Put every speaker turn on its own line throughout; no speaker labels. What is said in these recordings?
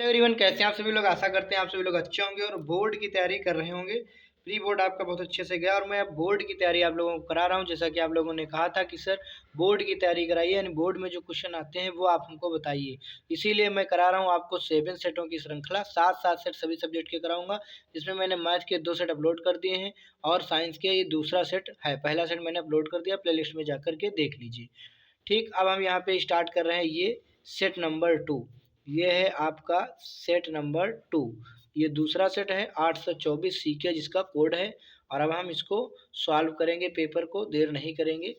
Hello everyone, कैसे हैं आप सभी लोग। आशा करते हैं आप सभी लोग अच्छे होंगे और बोर्ड की तैयारी कर रहे होंगे। प्री बोर्ड आपका बहुत अच्छे से गया और मैं अब बोर्ड की तैयारी आप लोगों को करा रहा हूं। जैसा कि आप लोगों ने कहा था कि सर बोर्ड की तैयारी कराइए, यानी बोर्ड में जो क्वेश्चन आते हैं वो आप हमको बताइए। इसीलिए मैं करा रहा हूं आपको 7 सेटों की श्रृंखला, 7 सेट सभी सब्जेक्ट के कराऊंगा। जिसमें मैंने मैथ के 2 सेट अपलोड कर दिए हैं और साइंस के ये दूसरा सेट है। पहला सेट मैंने अपलोड कर दिया, प्ले लिस्ट में जा करके देख लीजिए। ठीक, अब हम यहाँ पे स्टार्ट कर रहे हैं ये सेट नंबर 2। ये है आपका सेट नंबर 2। ये दूसरा सेट है 824 सीके जिसका कोड है। और अब हम इसको सॉल्व करेंगे, पेपर को देर नहीं करेंगे।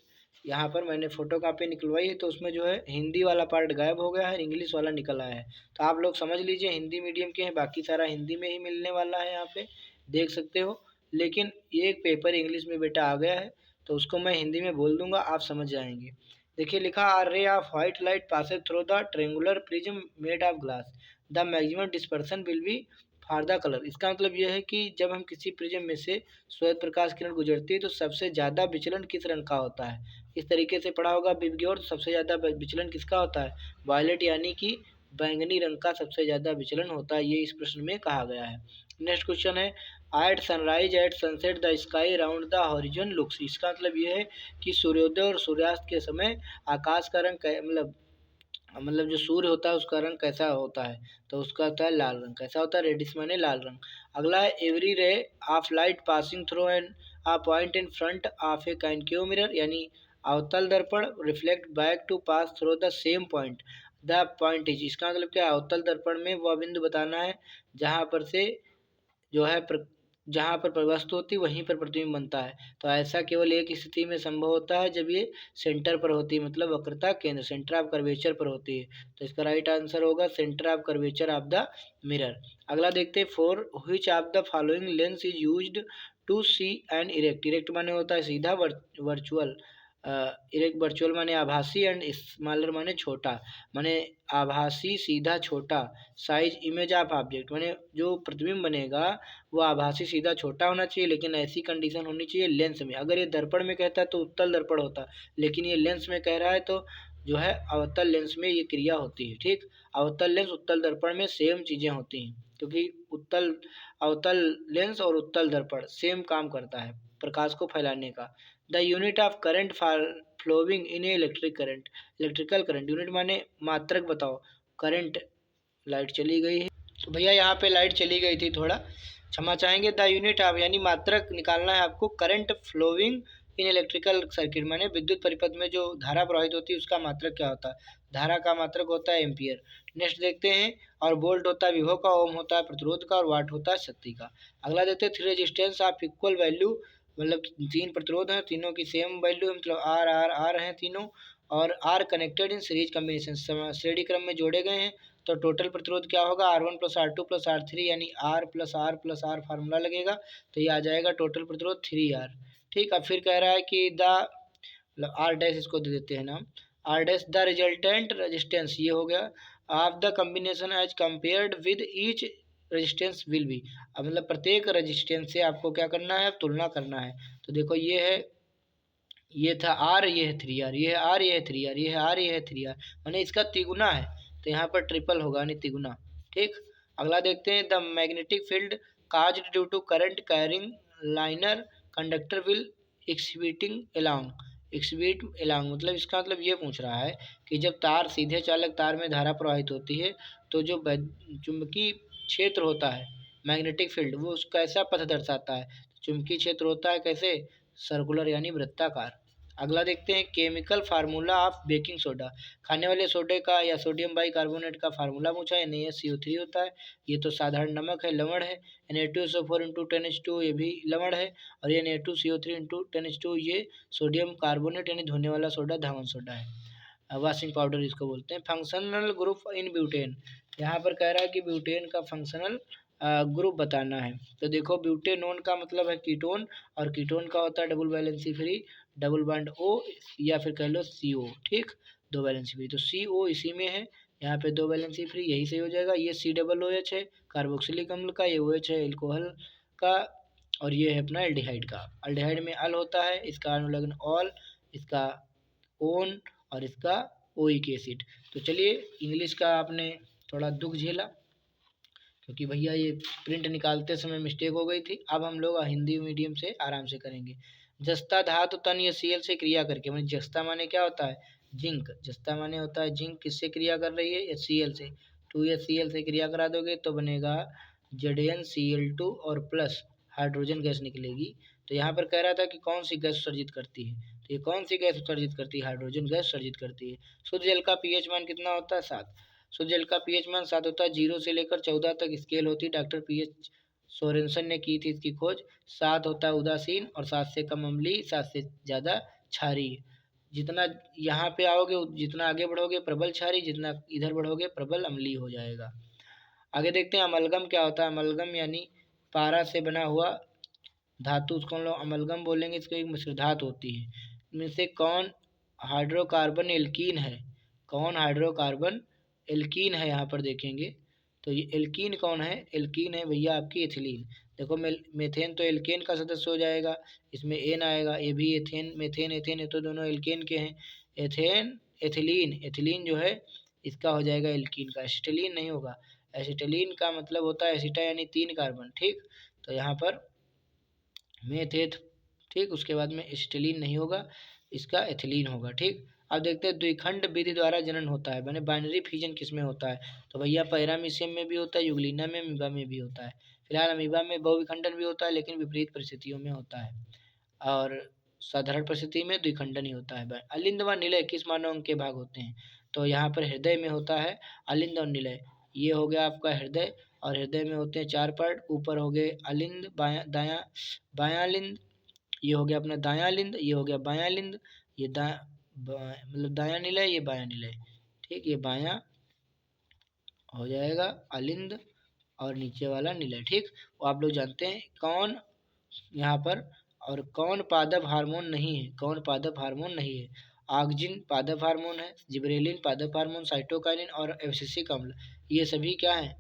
यहाँ पर मैंने फ़ोटो कापी निकलवाई है तो उसमें जो है हिंदी वाला पार्ट गायब हो गया है, इंग्लिश वाला निकल आया है। तो आप लोग समझ लीजिए हिंदी मीडियम के हैं, बाकी सारा हिंदी में ही मिलने वाला है। यहाँ पे देख सकते हो। लेकिन एक पेपर इंग्लिश में बेटा आ गया है तो उसको मैं हिंदी में बोल दूंगा, आप समझ जाएंगे। देखिए लिखा, a ray of white light passes through the triangular prism made of glass, the maximum dispersion will be for the colour. इसका मतलब यह है कि जब हम किसी प्रिज्म में से श्वेत प्रकाश किरण गुजरती है तो सबसे ज़्यादा विचलन किस रंग का होता है। इस तरीके से पढ़ा होगा बीप की ओर। तो सबसे ज़्यादा विचलन किसका होता है, वायलेट यानी कि बैंगनी रंग का सबसे ज़्यादा विचलन होता है, ये इस प्रश्न में कहा गया है। नेक्स्ट क्वेश्चन है, at sunrise at sunset the sky round the horizon looks. इसका मतलब ये है कि सूर्योदय और सूर्यास्त के समय आकाश का रंग मतलब जो सूर्य होता है उसका रंग कैसा होता है, तो उसका होता है लाल रंग। कैसा होता है, रेडिश माने लाल रंग। अगला है, every ray of light passing through an a point in front of a concave mirror, यानी अवतल दर्पण reflect back to pass through the same point the point is. इसका मतलब क्या है, अवतल दर्पण में वह बिंदु बताना है जहाँ पर से जो है जहाँ पर वस्तु होती है वहीं पर प्रतिबिंब बनता है। तो ऐसा केवल एक स्थिति में संभव होता है, जब ये सेंटर पर होती है, मतलब वक्रता केंद्र सेंटर ऑफ कर्वेचर पर होती है। तो इसका राइट आंसर होगा centre of curvature of the mirror. अगला देखते हैं, for which of the following lens is used to see and erect. Erect माने होता है सीधा, वर्चुअल। इरेक्ट वर्चुअल माने आभासी, एंड स्मॉलर माने छोटा। माने आभासी, सीधा, छोटा। साइज इमेज ऑफ ऑब्जेक्ट माने जो प्रतिबिंब बनेगा वो आभासी, सीधा, छोटा होना चाहिए। लेकिन ऐसी कंडीशन होनी चाहिए लेंस में। अगर ये दर्पण में कहता है तो उत्तल दर्पण होता, लेकिन ये लेंस में कह रहा है तो जो है अवतल लेंस में ये क्रिया होती है। ठीक, अवतल लेंस उत्तल दर्पण में सेम चीज़ें होती हैं, क्योंकि अवतल लेंस और उत्तल दर्पण सेम काम करता है प्रकाश को फैलाने का। The unit of current for flowing in a electric current. Electrical current unit माने मात्रक बताओ। करंट, लाइट चली गई है तो भैया यहाँ पे लाइट चली गई थी, थोड़ा क्षमा चाहेंगे। द यूनिट ऑफ यानी मात्रक निकालना है आपको। Current flowing in electrical circuit माने विद्युत परिपथ में जो धारा प्रवाहित होती है उसका मात्रक क्या होता है, धारा का मात्रक होता है एम्पियर। नेक्स्ट देखते हैं, और वोल्ट होता है विभव का, ओम होता है प्रतिरोध का, और वाट होता है शक्ति का। अगला देखते हैं, three resistance of equal value, मतलब 3 प्रतिरोध हैं, तीनों की सेम वैल्यू है, मतलब आर आर आर हैं तीनों, और are connected in series combination, श्रेणी क्रम में जोड़े गए हैं। तो टोटल प्रतिरोध क्या होगा, R1 plus R2 plus R3, यानी R प्लस R फार्मूला लगेगा तो ये आ जाएगा टोटल प्रतिरोध 3R। ठीक, अब फिर कह रहा है कि द, मतलब R डैश इसको दे देते हैं नाम, R dash the resultant resistance, ये हो गया, of the combination as compared with each resistance will be. अब मतलब प्रत्येक रेजिस्टेंस से आपको क्या करना है, तुलना करना है। तो देखो ये है, ये था R, ये है 3R, ये है R, ये है 3R, ये है R, ये है 3R, माने इसका तिगुना है। तो यहाँ पर ट्रिपल होगा यानी तिगुना। ठीक, अगला देखते हैं, the magnetic field caused due to current carrying linear conductor will exhibiting along. Exhibit along मतलब इसका मतलब ये पूछ रहा है कि जब तार, सीधे चालक तार में धारा प्रवाहित होती है तो जो चुंबकीय क्षेत्र होता है, मैग्नेटिक फील्ड, वो उसका कैसा पथ दर्शाता है। चुंबकीय क्षेत्र होता है कैसे, सर्कुलर यानी वृत्ताकार। अगला देखते हैं, chemical formula of baking soda. खाने वाले सोडे का या सोडियम बाइकार्बोनेट का फार्मूला पूछा है, NaSCO3 होता है। ये तो साधारण नमक है, लवण है। Na2SO4 इंटू 10H2 ये भी लवण है। और ये Na2CO3 इंटू 10H2 ये सोडियम कार्बोनेट यानी धोने वाला सोडा, धावन सोडा है, वॉशिंग पाउडर इसको बोलते हैं। फंक्शनल ग्रुप इन ब्यूटेन, यहाँ पर कह रहा है कि ब्यूटेन का फंक्शनल ग्रुप बताना है। तो देखो ब्यूटेनोन का मतलब है कीटोन, और कीटोन का होता है double valency free, double bond O, या फिर कह लो CO। ठीक, 2 वैलेंसी फ्री, तो CO इसी में है, यहाँ पे 2 वैलेंसी फ्री, यही सही हो जाएगा। ये COOH है कार्बोक्सिलिक अम्ल का, ये OH है एल्कोहल का, और ये है अपना एल्डिहाइड का। एल्डिहाइड में अल होता है, इसका अनुलग्न ऑल, इसका ओन, और इसका ओइक एसिड। तो चलिए इंग्लिश का आपने थोड़ा दुख झेला, क्योंकि भैया ये प्रिंट निकालते समय मिस्टेक हो गई थी। अब हम लोग हिंदी मीडियम से आराम से करेंगे। जस्ता धातु तन या सीएल से क्रिया करके, मतलब जस्ता माने क्या होता है, जिंक। जस्ता माने होता है जिंक, किससे क्रिया कर रही है, HCl से। 2HCl से क्रिया करा दोगे तो बनेगा ZnCl2 और प्लस हाइड्रोजन गैस निकलेगी। तो यहाँ पर कह रहा था कि कौन सी गैस उत्सर्जित करती है, तो ये कौन सी गैस उत्सर्जित करती है, हाइड्रोजन गैस उत्सर्जित करती है। शुद्ध जल का पीएच मान कितना होता है, 7। शुद्ध जल का पीएच मान 7 होता है। 0 से लेकर 14 तक स्केल होती है, डॉक्टर पीएच सोरेनसन ने की थी इसकी खोज। 7 होता है उदासीन और 7 से कम अम्लीय, 7 से ज़्यादा क्षारीय। जितना यहाँ पे आओगे, जितना आगे बढ़ोगे प्रबल क्षारीय, जितना इधर बढ़ोगे प्रबल अम्लीय हो जाएगा। आगे देखते हैं अमलगम क्या होता है। अमलगम यानी पारा से बना हुआ धातु, उसको हम लोग अमलगम बोलेंगे। इसको एक मिश्र धातु होती है। इनमें से कौन हाइड्रोकार्बन एल्कीन है, कौन हाइड्रोकार्बन एल्कीन है, यहाँ पर देखेंगे तो ये एल्कीन कौन है, एल्कीन है भैया आपकी एथिलीन। देखो मेथेन तो एल्केन का सदस्य हो जाएगा, इसमें एन आएगा, ये भी एथेन, मेथेन एथेन, ये तो दोनों एल्केन के हैं। एथेन एथिलीन, एथिलीन जो है इसका हो जाएगा एल्कीन का, एसिटिलीन नहीं होगा। एसिटिलीन का मतलब होता है एसिटा यानी 3 कार्बन, ठीक। तो यहाँ पर मेथेथ, ठीक, उसके बाद में एसिटिलीन नहीं होगा, इसका एथिलीन होगा, ठीक। अब देखते हैं द्विखंड विधि द्वारा जनन होता है, मैंने बाइनरी फ्यूजन किस में होता है, तो भैया पैरामीशियम में भी होता है, यूग्लिना में, अमीबा में भी होता है। फिलहाल अमीबा में बहुविखंडन भी होता है, लेकिन विपरीत परिस्थितियों में होता है, और साधारण परिस्थिति में द्विखंडन ही होता है। अलिंद व निलय किस मानव अंग के भाग होते हैं, तो यहाँ पर हृदय में होता है अलिंद और निलय। ये हो गया आपका हृदय, और हृदय में होते हैं 4 पार्ट। ऊपर हो गए अलिंद, बायां दायां, बायां लिंद, ये हो गया अपना दायां लिंद, ये हो गया बायां लिंद, ये मतलब दायां निलय, ये बायां निलय, ठीक। ये बायां हो जाएगा अलिंद और नीचे वाला निलय, ठीक। वो आप लोग जानते हैं। कौन यहाँ पर, और कौन पादप हार्मोन नहीं है, कौन पादप हार्मोन नहीं है, ऑक्जिन पादप हार्मोन है, जिब्रेलिन पादप हार्मोन, साइटोकाइनिन और एब्सिसिक अम्ल, ये सभी क्या है,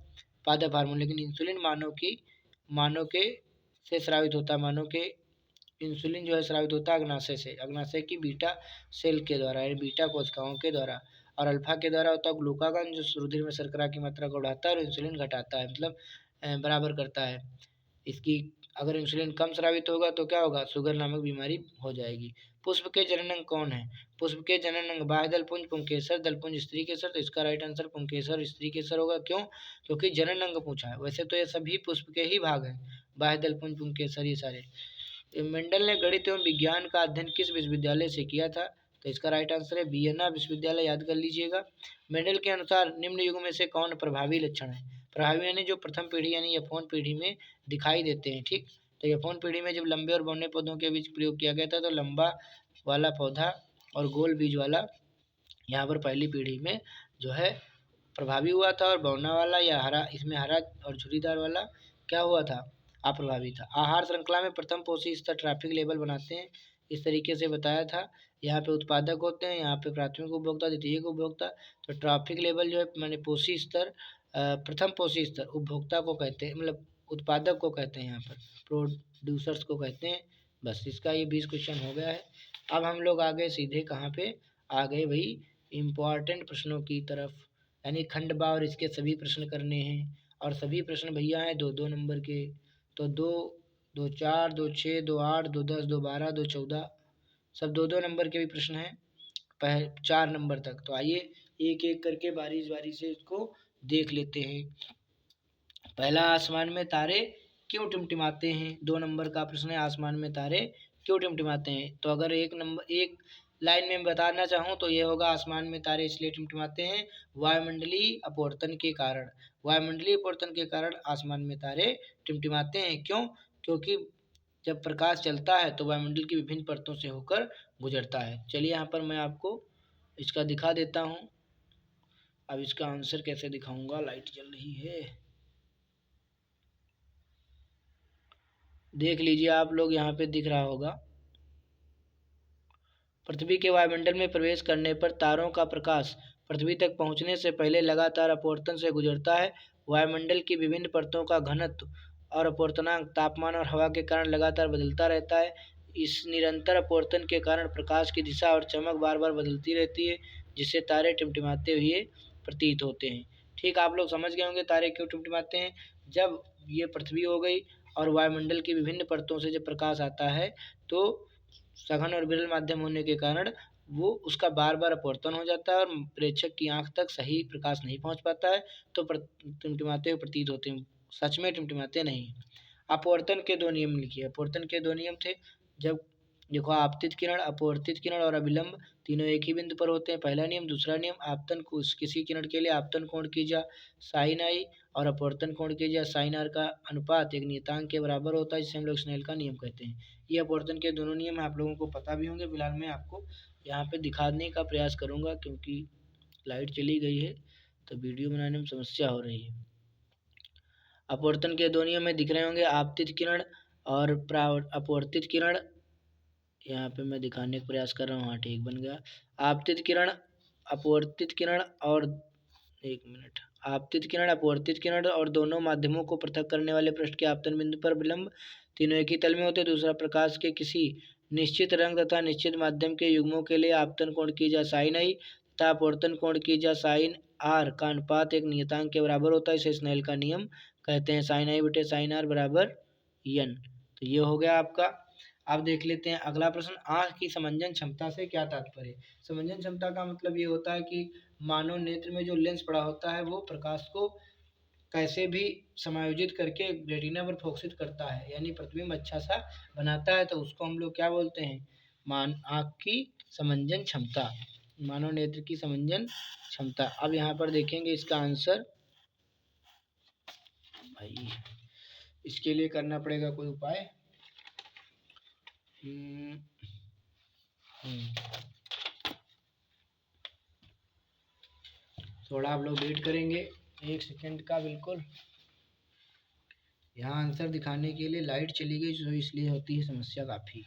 पादप हार्मोन। लेकिन इंसुलिन मानव के से स्रावित होता है, मानव के इंसुलिन जो है स्रावित होता है अग्नाशय से, अग्नाशय की बीटा सेल के द्वारा, यानी बीटा कोशिकाओं के द्वारा। और अल्फा के द्वारा होता है ग्लूकागॉन, जो रुधिर में शर्करा की मात्रा को बढ़ाता है और इंसुलिन घटाता है, मतलब बराबर करता है इसकी। अगर इंसुलिन कम स्रावित होगा तो क्या होगा, शुगर नामक बीमारी हो जाएगी। पुष्प के जनन अंग कौन है, पुष्प के जनन अंग बाह्य दलपुंज, पुंकेसर, दलपुंज स्त्री केसर। तो इसका राइट आंसर पुंकेसर स्त्री केसर होगा। क्यों, क्योंकि जनन अंग पूछा है। वैसे तो ये सभी पुष्प के ही भाग हैं, बाह्य दलपुंज, पुंकेसर, ये सारे। मेंडल ने गणित एवं विज्ञान का अध्ययन किस विश्वविद्यालय से किया था, तो इसका राइट आंसर है वियना विश्वविद्यालय, याद कर लीजिएगा। मेंडल के अनुसार निम्न युग में से कौन प्रभावी लक्षण है, प्रभावी यानी जो प्रथम पीढ़ी यानी F1 पीढ़ी में दिखाई देते हैं, ठीक। तो F1 पीढ़ी में जब लंबे और बौने पौधों के बीच प्रयोग किया गया था, तो लंबा वाला पौधा और गोल बीज वाला यहाँ पर पहली पीढ़ी में जो है प्रभावी हुआ था, और बौना वाला या हरा, इसमें हरा और झुर्रीदार वाला क्या हुआ था, अप्रभावी था। आहार श्रृंखला में प्रथम पोषी स्तर ट्रैफिक लेवल बनाते हैं, इस तरीके से बताया था। यहाँ पे उत्पादक होते हैं, यहाँ पे प्राथमिक उपभोक्ता, द्वितीयक उपभोक्ता। तो ट्रैफिक लेवल जो है मैंने पोषी स्तर, प्रथम पोषी स्तर उपभोक्ता को कहते हैं, मतलब उत्पादक को कहते हैं, यहाँ पर प्रोड्यूसर्स को कहते हैं। बस इसका ये 20 क्वेश्चन हो गया है। अब हम लोग आ गए सीधे कहाँ पे, आ गए भाई इम्पॉर्टेंट प्रश्नों की तरफ, यानी खंड बा और इसके सभी प्रश्न करने हैं। और सभी प्रश्न भैया हैं 2-2 नंबर के, तो 2, 2 4, 2 6, 2 8, 2 10, 2 12, 2 14, सब 2-2 नंबर के भी प्रश्न हैं 4 नंबर तक। तो आइए एक एक करके बारी बारी से इसको देख लेते हैं। पहला, आसमान में तारे क्यों टिमटिमाते हैं, 2 नंबर का प्रश्न है, आसमान में तारे क्यों टिमटिमाते हैं। तो अगर एक लाइन में बताना चाहूँ तो ये होगा, आसमान में तारे इसलिए टिमटिमाते हैं वायुमंडलीय अपवर्तन के कारण, वायुमंडलीय अपवर्तन के कारण आसमान में तारे टिमटिमाते हैं। क्यों, क्योंकि जब प्रकाश चलता है तो वायुमंडल की विभिन्न परतों से होकर गुजरता है। चलिए यहाँ पर मैं आपको इसका दिखा देता हूँ। अब इसका आंसर कैसे दिखाऊंगा, लाइट जल रही है, देख लीजिए आप लोग, यहाँ पे दिख रहा होगा। पृथ्वी के वायुमंडल में प्रवेश करने पर तारों का प्रकाश पृथ्वी तक पहुंचने से पहले लगातार अपवर्तन से गुजरता है। वायुमंडल की विभिन्न परतों का घनत्व और अपवर्तनांक तापमान और हवा के कारण लगातार बदलता रहता है। इस निरंतर अपवर्तन के कारण प्रकाश की दिशा और चमक बार बार बदलती रहती है, जिससे तारे टिमटिमाते हुए प्रतीत होते हैं, ठीक, आप लोग समझ गए होंगे तारे क्यों टिमटिमाते हैं। जब ये पृथ्वी हो गई और वायुमंडल की विभिन्न परतों से जब प्रकाश आता है तो सघन और विरल माध्यम होने के कारण वो उसका बार बार अपवर्तन हो जाता है और प्रेक्षक की आंख तक सही प्रकाश नहीं पहुंच पाता है, तो टिमटिमाते हुए प्रतीत होते हैं, सच में टिमटिमाते नहीं। अपवर्तन के दो नियम लिखिए। अपवर्तन के दो नियम थे, जब देखो आपतित किरण, अपवर्तित किरण और अभिलंब तीनों एक ही बिंदु पर होते हैं, पहला नियम। दूसरा नियम, आपतन को किसी किरण के लिए आपतन कोण कीजिए साइन आई और अपवर्तन कोण कीजिए साइन आर का अनुपात एक नियतांक के बराबर होता है, जिसे हम लोग स्नेल का नियम कहते हैं। ये अपवर्तन के दोनों नियम आप लोगों को पता भी होंगे। फिलहाल मैं आपको यहाँ पे दिखाने का प्रयास करूँगा क्योंकि लाइट चली गई है तो वीडियो बनाने में समस्या हो रही है। अपवर्तन के दो नियम में दिख रहे होंगे, आपतित किरण और अपवर्तित किरण। यहाँ पे मैं दिखाने का प्रयास कर रहा हूँ, हाँ ठीक बन गया। आपतित किरण, अपवर्तित किरण और एक मिनट, आपतित किरण, अपवर्तित किरण और दोनों माध्यमों को पृथक करने वाले पृष्ठ के आपतन बिंदु पर विलंब तीनों एक ही तल में होते हैं। दूसरा, प्रकाश के किसी निश्चित रंग तथा निश्चित माध्यम के युग्मों के लिए आपतन कोण कीजिए साइन आई तथा अपवर्तन कोण कीजिए साइन आर का अनुपात एक नियतांक के बराबर होता है, इसे स्नेल का नियम कहते हैं। साइन आई बटे साइन आर बराबर एन। तो ये हो गया आपका। अब देख लेते हैं अगला प्रश्न, आंख की समंजन क्षमता से क्या तात्पर्य। समंजन क्षमता का मतलब ये होता है कि मानव नेत्र में जो लेंस पड़ा होता है वो प्रकाश को कैसे भी समायोजित करके रेटिना पर फोकसित करता है, यानी प्रतिबिंब अच्छा सा बनाता है, तो उसको हम लोग क्या बोलते हैं, आँख की समंजन क्षमता, मानव नेत्र की समंजन क्षमता। अब यहाँ पर देखेंगे इसका आंसर, भाई इसके लिए करना पड़ेगा कोई उपाय। थोड़ा आप लोग वेट करेंगे 1 सेकंड का बिल्कुल। यहाँ आंसर दिखाने के लिए लाइट चली गई, जो इसलिए होती है समस्या काफ़ी।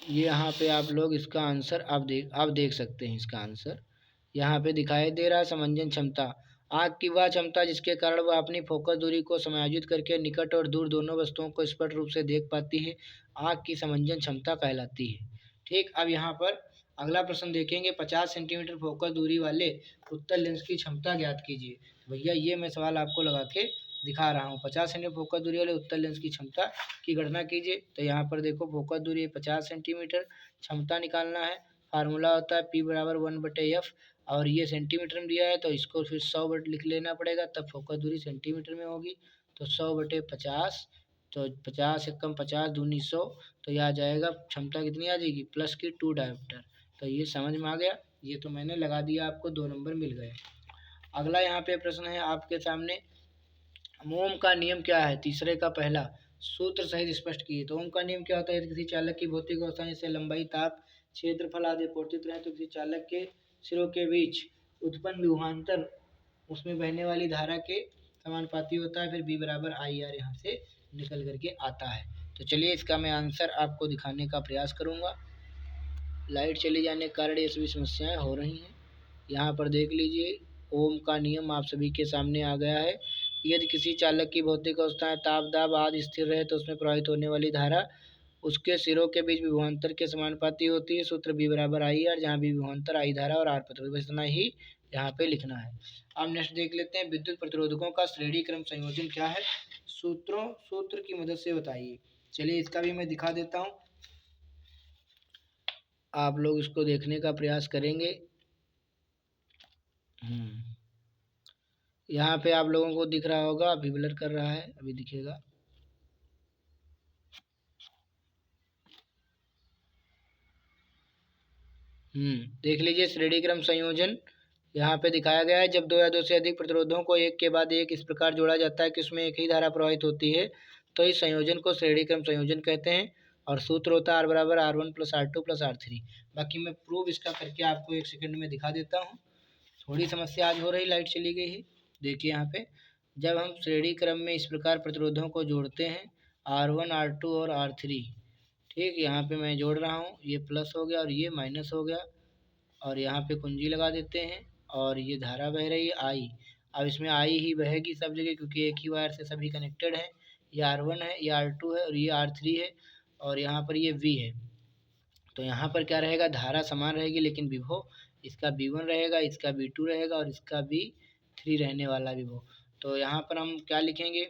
ये यहाँ पे आप लोग इसका आंसर आप देख सकते हैं। इसका आंसर यहाँ पे दिखाई दे रहा है, समंजन क्षमता, आँख की वह क्षमता जिसके कारण वह अपनी फोकस दूरी को समायोजित करके निकट और दूर दोनों वस्तुओं को स्पष्ट रूप से देख पाती है, आँख की समंजन क्षमता कहलाती है। ठीक, अब यहाँ पर अगला प्रश्न देखेंगे, 50 सेंटीमीटर फोकस दूरी वाले उत्तल लेंस की क्षमता ज्ञात कीजिए। भैया ये मैं सवाल आपको लगा के दिखा रहा हूँ, 50 सेंटीमीटर फोकस दूरी वाले उत्तल लेंस की क्षमता की गणना कीजिए। तो यहाँ पर देखो फोकस दूरी 50 सेंटीमीटर, क्षमता निकालना है, फार्मूला होता है P बराबर 1/f, और ये सेंटीमीटर में दिया है तो इसको फिर 100 बट लिख लेना पड़ेगा, तब फोकस दूरी सेंटीमीटर में होगी। तो 100/50, तो 50 एकम 50 दूनी 100, तो यह आ जाएगा क्षमता कितनी आ जाएगी, प्लस की 2 डायोप्टर। तो ये समझ में आ गया, ये तो मैंने लगा दिया, आपको 2 नंबर मिल गए। अगला यहाँ पे प्रश्न है आपके सामने, ओम का नियम क्या है, तीसरे का पहला, सूत्र सहित स्पष्ट किए। तो ओम का नियम क्या होता है, यदि किसी चालक की भौतिक अवस्था जैसे लंबाई, ताप, क्षेत्रफल आदि परिवर्तित रहे तो किसी चालक के सिरों के बीच उत्पन्न विभवांतर उसमें बहने वाली धारा के समानुपाती होता है। फिर बी बराबर आई आर यहाँ से निकल करके आता है। तो चलिए इसका मैं आंसर आपको दिखाने का प्रयास करूँगा। लाइट चले जाने के कारण ये सभी समस्याएं हो रही हैं। यहाँ पर देख लीजिए, ओम का नियम आप सभी के सामने आ गया है। यदि किसी चालक की भौतिक अवस्थाएं ताप, दाब आदि स्थिर रहे तो उसमें प्रवाहित होने वाली धारा उसके सिरों के बीच विभवांतर के समानुपाती होती है। सूत्र बी बराबर आई आर, जहाँ बी विभवांतर, आई धारा और आर प्रतिरोध, बस इतना ही यहाँ पे लिखना है। अब नेक्स्ट देख लेते हैं, विद्युत प्रतिरोधकों का श्रेणी क्रम संयोजन क्या है, सूत्र की मदद से बताइए। चलिए इसका भी मैं दिखा देता हूँ, आप लोग इसको देखने का प्रयास करेंगे। यहाँ पे आप लोगों को दिख रहा होगा, अभी ब्लर कर रहा है, अभी दिखेगा। देख लीजिए, श्रेणी क्रम संयोजन यहाँ पे दिखाया गया है। जब दो या दो से अधिक प्रतिरोधों को एक के बाद एक इस प्रकार जोड़ा जाता है कि उसमें एक ही धारा प्रवाहित होती है, तो इस संयोजन को श्रेणी क्रम संयोजन कहते हैं। और सूत्र होता है आर बराबर R1 + R2 + R3। बाकी मैं प्रूव इसका करके आपको 1 सेकंड में दिखा देता हूँ। थोड़ी समस्या आज हो रही, लाइट चली गई है। देखिए यहाँ पे, जब हम श्रेणी क्रम में इस प्रकार प्रतिरोधों को जोड़ते हैं, R1, R2 और R3, ठीक, यहाँ पे मैं जोड़ रहा हूँ, ये प्लस हो गया और ये माइनस हो गया, और यहाँ पे कुंजी लगा देते हैं, और ये धारा बह रही है आई। अब इसमें आई ही बहेगी सब जगह, क्योंकि एक ही वायर से सभी कनेक्टेड हैं। ये R1 है, ये R2 है और ये R3 है, और यहाँ पर ये V है। तो यहाँ पर क्या रहेगा, धारा समान रहेगी लेकिन विभव इसका V1 रहेगा, इसका V2 रहेगा और इसका V3 रहने वाला विभव। तो यहाँ पर हम क्या लिखेंगे,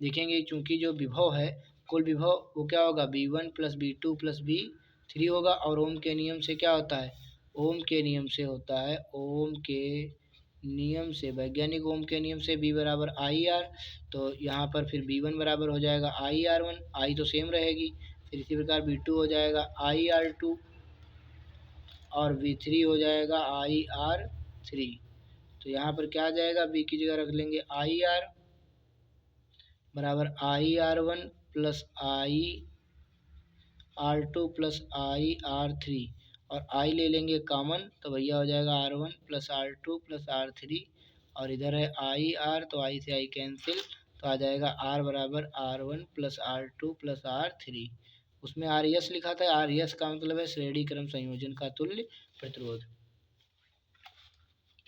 देखेंगे चूँकि जो विभव है कुल विभव वो क्या होगा, V1 plus V2 plus V3 होगा। और ओम के नियम से क्या होता है, ओम के नियम से होता है, ओम के नियम से, वैज्ञानिक ओम के नियम से V बराबर आई आर। तो यहाँ पर फिर V1 बराबर हो जाएगा IR1, आई तो सेम रहेगी। फिर इसी प्रकार V2 हो जाएगा IR2 और V3 हो जाएगा IR3। तो यहाँ पर क्या आ जाएगा, V की जगह रख लेंगे IR बराबर IR1 plus IR2 plus IR3 और I ले लेंगे कॉमन, तो भैया हो जाएगा R1 plus R2 plus R3 और इधर है IR, तो I से I कैंसिल, तो आ जाएगा R बराबर R1 plus R2 plus R3। उसमें RS लिखा था, RS का मतलब है श्रेणी क्रम संयोजन का तुल्य प्रतिरोध।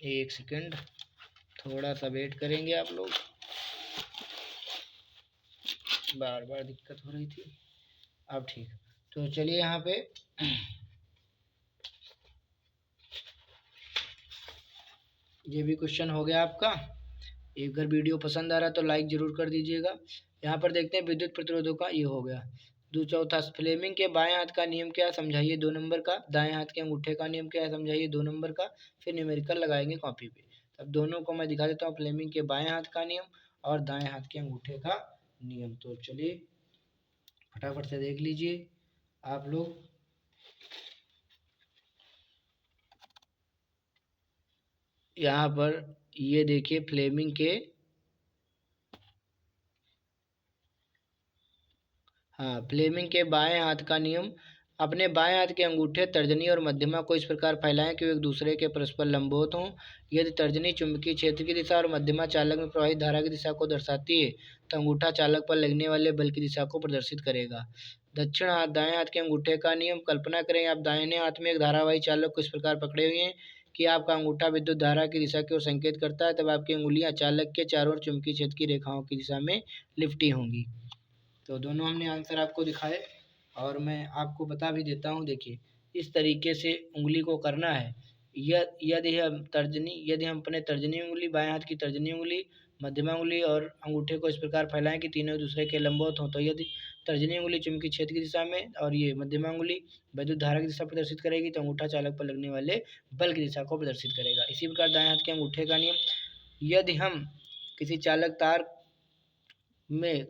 एक सेकंड, थोड़ा सा वेट करेंगे आप लोग, बार बार दिक्कत हो रही थी, अब ठीक। तो चलिए यहाँ पे ये भी क्वेश्चन हो गया आपका। एक अगर वीडियो पसंद आ रहा है तो लाइक ज़रूर कर दीजिएगा। यहाँ पर देखते हैं विद्युत प्रतिरोधों का, ये हो गया। चौथा, फ्लेमिंग के बाएं हाथ का नियम क्या है समझाइए 2 नंबर का। दाएं हाथ के अंगूठे का नियम क्या है समझाइए 2 नंबर का। फिर न्यूमेरिकल लगाएंगे कॉपी पे। अब दोनों को मैं दिखा देता हूँ, फ्लेमिंग के बाएं हाथ का नियम और दाएं हाथ के अंगूठे का नियम। तो चलिए फटाफट से देख लीजिए आप लोग। यहाँ पर ये देखिए फ्लेमिंग के, हाँ, फ्लेमिंग के बाएं हाथ का नियम, अपने बाएं हाथ के अंगूठे तर्जनी और मध्यमा को इस प्रकार फैलाएं कि वे एक दूसरे के परस्पर लंबवत हों। यदि तर्जनी चुंबकीय क्षेत्र की दिशा और मध्यमा चालक में प्रवाहित धारा की दिशा को दर्शाती है तो अंगूठा चालक पर लगने वाले बल की दिशा को प्रदर्शित करेगा। दक्षिण हाथ, दाएं हाथ के अंगूठे का नियम, कल्पना करें आप दाहिने हाथ में एक धारावाही चालक को इस प्रकार पकड़े हुए हैं कि आपका अंगूठा विद्युत धारा की दिशा की ओर संकेत करता है, तब आपकी उंगलियां चालक के चारों ओर चुंबकीय क्षेत्र की रेखाओं की दिशा में लिपटी होंगी। तो दोनों हमने आंसर आपको दिखाए और मैं आपको बता भी देता हूँ। देखिए इस तरीके से उंगली को करना है। यदि हम अपने तर्जनी उंगली, बाएं हाथ की तर्जनी उंगली, मध्यमा उंगली और अंगूठे को इस प्रकार फैलाएं कि तीनों दूसरे के लंबवत हों, तो यदि तर्जनी उंगली चुंबकीय क्षेत्र की दिशा में और ये मध्यमा उंगली विद्युत धारा की दिशा प्रदर्शित करेगी, तो अंगूठा चालक पर लगने वाले बल की दिशा को प्रदर्शित करेगा। इसी प्रकार दाएं हाथ के अंगूठे का नियम, यदि हम किसी चालक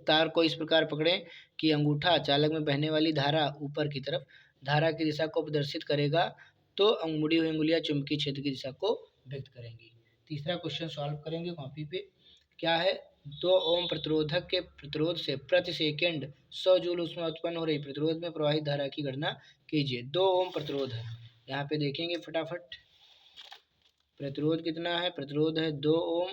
तार को इस प्रकार पकड़ें कि अंगूठा चालक में बहने वाली धारा ऊपर की तरफ धारा की दिशा को प्रदर्शित करेगा, तो मुड़ी हुई उंगलियां चुंबकीय क्षेत्र की दिशा को व्यक्त करेंगी। तीसरा क्वेश्चन सॉल्व करेंगे कॉपी पे। क्या है, 2 ओम प्रतिरोधक के प्रतिरोध से प्रति सेकंड 100 जूल ऊष्मा उत्पन्न हो रही प्रतिरोध में प्रवाहित धारा की गणना कीजिए। 2 ओम प्रतिरोध है, यहाँ पे देखेंगे फटाफट। प्रतिरोध कितना है, प्रतिरोध है 2 ओम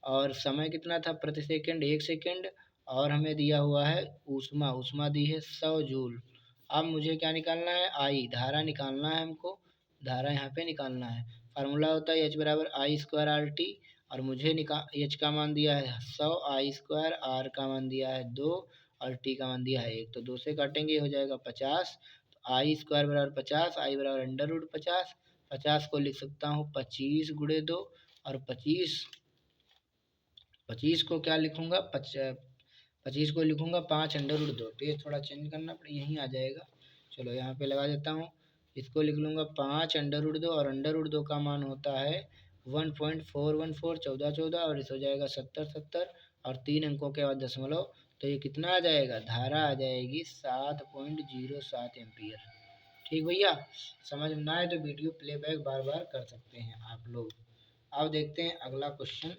और समय कितना था प्रति सेकंड 1 सेकंड और हमें दिया हुआ है ऊष्मा दी है 100 जूल। अब मुझे क्या निकालना है, आई, धारा निकालना है हमको, धारा यहाँ पे निकालना है। फार्मूला होता है H बराबर आई स्क्वायर आर टी और मुझे H का मान दिया है 100, आई स्क्वायर, आर का मान दिया है 2 और टी का मान दिया है 1। तो 2 से काटेंगे हो जाएगा 50। तो आई स्क्वायर बराबर 50, आई बराबर अंडर रूट 50। 50 को लिख सकता हूँ 25 गुणे 2 और 25 को क्या लिखूँगा, 25 को लिखूँगा 5 अंडर रूट 2। पेज थोड़ा चेंज करना पड़े, यहीं आ जाएगा। चलो यहाँ पे लगा देता हूँ, इसको लिख लूँगा 5 अंडर रूट 2 और अंडर रूट 2 का मान होता है 1.414, 14 और इस हो जाएगा 70 और 3 अंकों के बाद दशमलव। तो ये कितना आ जाएगा, धारा आ जाएगी 7.07 एम्पियर। ठीक भैया, समझ में ना आए तो वीडियो प्लेबैक बार बार कर सकते हैं आप लोग। अब देखते हैं अगला क्वेश्चन,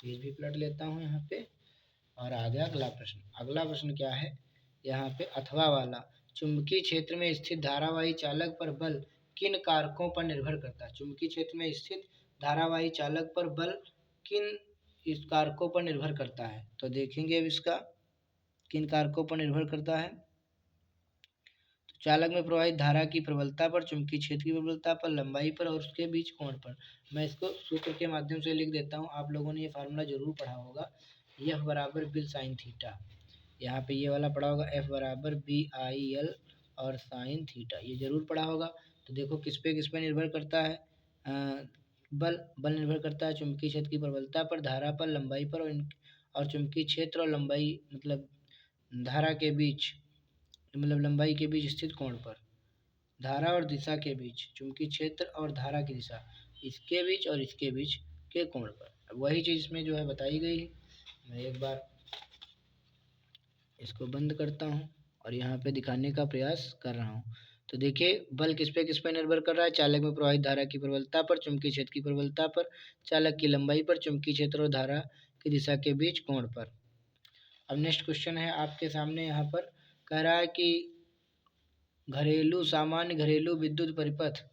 पेज भी पलट लेता हूँ यहाँ पे और आ गया अगला प्रश्न। अगला प्रश्न क्या है यहाँ पे, अथवा वाला, चुंबकीय क्षेत्र में स्थित धारावाही चालक पर बल किन कारकों पर निर्भर करता है। चुंबकीय क्षेत्र में स्थित धारावाही चालक पर बल किन इस कारकों पर निर्भर करता है। तो देखेंगे अब इसका किन कारकों पर निर्भर करता है। तो चालक में प्रवाहित धारा की प्रबलता पर, चुंबकीय क्षेत्र की प्रबलता पर, लंबाई पर और उसके बीच कोण पर। मैं इसको सूत्र के माध्यम से लिख देता हूँ, आप लोगों ने ये फार्मूला जरूर पढ़ा होगा। एफ बराबर बिल साइन थीटा, यहाँ पे ये वाला पढ़ा होगा, एफ बराबर बी आई एल और साइन थीटा, ये जरूर पढ़ा होगा। तो देखो किस पे निर्भर करता है, बल निर्भर करता है चुंबकीय क्षेत्र की प्रबलता पर, धारा पर, लंबाई पर और चुंबकीय क्षेत्र और लंबाई मतलब धारा के बीच, मतलब लंबाई के बीच स्थित कोण पर, धारा और दिशा के बीच, चुंबकीय क्षेत्र और धारा की दिशा, इसके बीच और इसके बीच के कोण पर। अब वही चीज़ इसमें जो है बताई गई है। मैं एक बार इसको बंद करता हूँ और यहाँ पे दिखाने का प्रयास कर रहा हूँ। तो देखिए बल किस पे निर्भर कर रहा है, चालक में प्रवाहित धारा की प्रबलता पर, चुंबकीय क्षेत्र की प्रबलता पर, चालक की लंबाई पर, चुंबकीय क्षेत्र और धारा की दिशा के बीच कोण पर। अब नेक्स्ट क्वेश्चन है आपके सामने, यहाँ पर कह रहा है कि सामान्य घरेलू विद्युत परिपथ